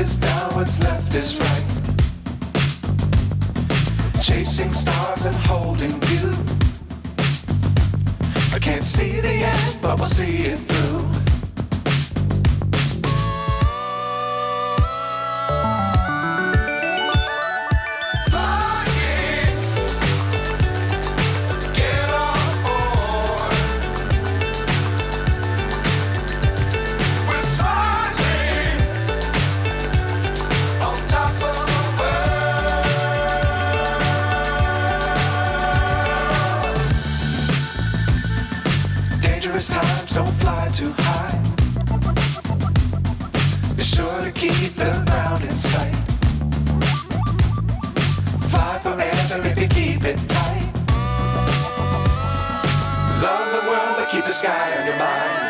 is down, what's left is right. Chasing stars and holding you. I can't see the end, but we'll see it through. Times don't fly too high. Be sure to keep the ground in sight. Fly forever if you keep it tight. Love the world but keep the sky on your mind.